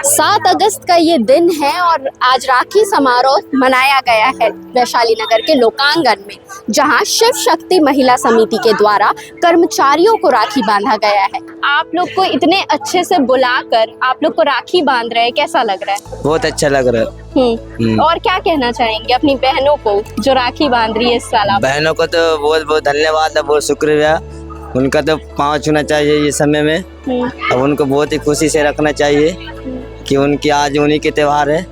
7 अगस्त का ये दिन है और आज राखी समारोह मनाया गया है वैशाली नगर के लोकांगण में, जहां शिव शक्ति महिला समिति के द्वारा कर्मचारियों को राखी बांधा गया है। आप लोग को इतने अच्छे से बुलाकर आप लोग को राखी बांध रहे हैं, कैसा लग रहा है? बहुत अच्छा लग रहा है। और क्या कहना चाहेंगे अपनी बहनों को जो राखी बांध रही है इस साल? आप बहनों को तो बहुत बहुत धन्यवाद है, बहुत शुक्रिया। उनका तो पाँव छूना चाहिए ये समय में। अब उनको बहुत ही खुशी से रखना चाहिए कि उनकी आज उन्हीं के त्यौहार है।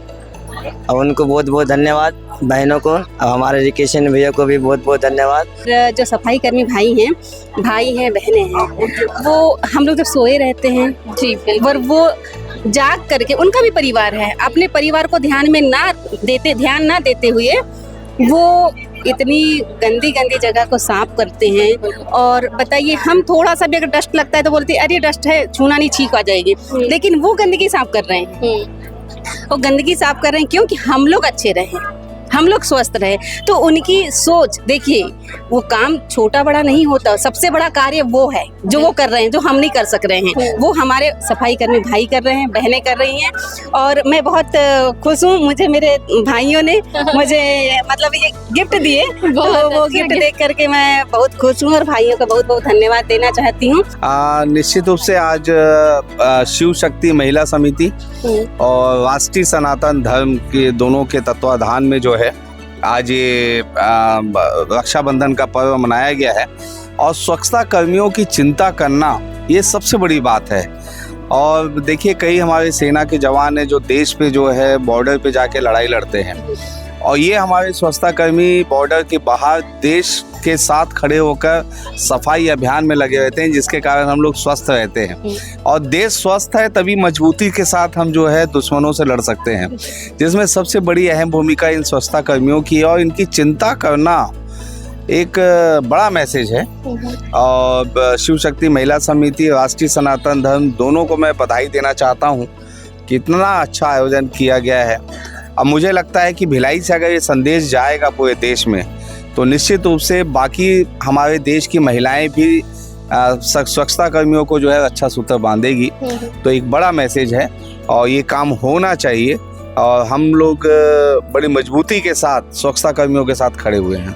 और उनको बहुत बहुत धन्यवाद बहनों को, और हमारे एजुकेशन भैया को भी बहुत बहुत धन्यवाद। जो सफाई कर्मी भाई हैं बहनें हैं, वो हम लोग जब सोए रहते हैं जी और वो जाग करके, उनका भी परिवार है, अपने परिवार को ध्यान ना देते हुए वो इतनी गंदी जगह को साफ करते हैं। और बताइए, हम थोड़ा सा भी अगर डस्ट लगता है तो बोलते हैं अरे डस्ट है, छूना नहीं, छींक आ जाएगी, लेकिन वो गंदगी साफ कर रहे हैं। वो गंदगी साफ कर रहे हैं क्योंकि हम लोग अच्छे रहें, हम लोग स्वस्थ रहे। तो उनकी सोच देखिए, वो काम छोटा बड़ा नहीं होता, सबसे बड़ा कार्य वो है जो वो कर रहे हैं, जो हम नहीं कर सक रहे हैं, वो हमारे सफाई कर्मी भाई कर रहे हैं, बहनें कर रही हैं। और मैं बहुत खुश हूँ, मुझे मेरे भाइयों ने मुझे मतलब ये गिफ्ट दिए, तो वो गिफ्ट देख करके मैं बहुत खुश हूँ और भाइयों का बहुत बहुत धन्यवाद देना चाहती हूँ। निश्चित रूप से आज शिव शक्ति महिला समिति और राष्ट्रीय सनातन धर्म के दोनों के तत्वाधान में जो है आज ये रक्षाबंधन का पर्व मनाया गया है। और स्वच्छता कर्मियों की चिंता करना ये सबसे बड़ी बात है। और देखिए, कई हमारे सेना के जवान हैं जो देश पे जो है बॉर्डर पे जाके लड़ाई लड़ते हैं, और ये हमारे स्वच्छता कर्मी बॉर्डर के बाहर देश के साथ खड़े होकर सफाई अभियान में लगे रहते हैं, जिसके कारण हम लोग स्वस्थ रहते हैं। और देश स्वस्थ है तभी मजबूती के साथ हम जो है दुश्मनों से लड़ सकते हैं, जिसमें सबसे बड़ी अहम भूमिका इन स्वच्छता कर्मियों की है। और इनकी चिंता करना एक बड़ा मैसेज है। और शिव शक्ति महिला समिति, राष्ट्रीय सनातन धर्म दोनों को मैं बधाई देना चाहता हूँ कि इतना अच्छा आयोजन किया गया है। अब मुझे लगता है कि भिलाई से अगर ये संदेश जाएगा पूरे देश में, तो निश्चित रूप से बाकी हमारे देश की महिलाएं भी स्वच्छता कर्मियों को जो है अच्छा सूत्र बांधेगी। तो एक बड़ा मैसेज है और ये काम होना चाहिए। और हम लोग बड़ी मजबूती के साथ स्वच्छता कर्मियों के साथ खड़े हुए हैं।